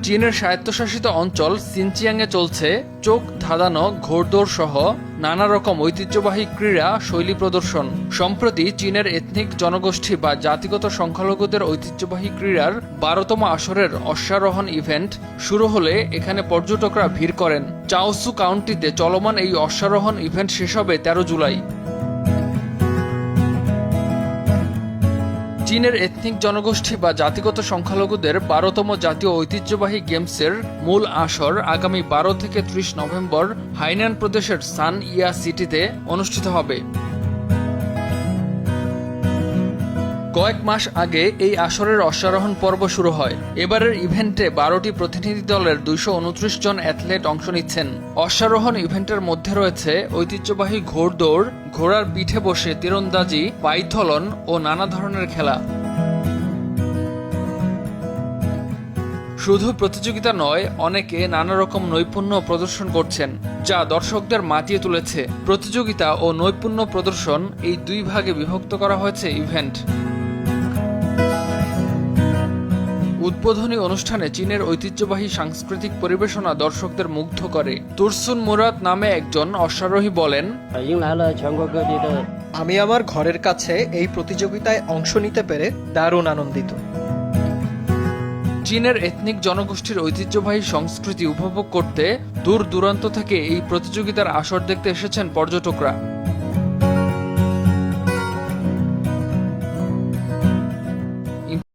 চীনের স্বায়ত্তশাসিত অঞ্চল সিনচিয়াংয়ে চলছে চোখ ধাঁধানো ঘোড়দৌড় সহ নানা রকম ঐতিহ্যবাহী ক্রীড়া শৈলী প্রদর্শন। সম্প্রতি চীনের এথনিক জনগোষ্ঠী বা জাতিগত সংখ্যালঘুদের ঐতিহ্যবাহী ক্রীড়ার 12তম আসরের অশ্বারোহণ ইভেন্ট শুরু হলে এখানে পর্যটকরা ভিড় করেন। চাওসু কাউন্টিতে চলমান এই অশ্বারোহণ ইভেন্ট শেষ হবে 13 জুলাই। চীনের এথনিক জনগোষ্ঠী বা জাতিগত সংখ্যালঘুদের 12তম জাতীয় ঐতিহ্যবাহী গেমসের মূল আসর আগামী 12 থেকে 30 নভেম্বর হাইনান প্রদেশের সান ইয়া সিটিতে অনুষ্ঠিত হবে। কয়েক মাস আগে এই আসরের অশ্বারোহণ পর্ব শুরু হয়। এবারের ইভেন্টে 12টি প্রতিনিধি দলের 229 জন অ্যাথলেট অংশ নিচ্ছেন। অশ্বারোহণ ইভেন্টের মধ্যে রয়েছে ঐতিহ্যবাহী ঘোড়দৌড়, ঘোড়ার পিঠে বসে তীরন্দাজি, পাইথলন ও নানা ধরনের খেলা। শুধু প্রতিযোগিতা নয়, অনেকে নানা রকম নৈপুণ্য প্রদর্শন করছেন, যা দর্শকদের মাতিয়ে তুলেছে। প্রতিযোগিতা ও নৈপুণ্য প্রদর্শন এই দুই ভাগে বিভক্ত করা হয়েছে ইভেন্ট। উদ্বোধনী অনুষ্ঠানে চীনের ঐতিহ্যবাহী সাংস্কৃতিক পরিবেশনা দর্শকদের মুগ্ধ করে। তুরসুন মুরাদ নামে একজন অশ্বারোহী বলেন, আমি আমার ঘরের কাছে এই প্রতিযোগিতায় অংশ নিতে পেরে দারুণ আনন্দিত। চীনের এথনিক জনগোষ্ঠীর ঐতিহ্যবাহী সংস্কৃতি উপভোগ করতে দূর দূরান্ত থেকে এই প্রতিযোগিতার আসর দেখতে এসেছেন পর্যটকরা।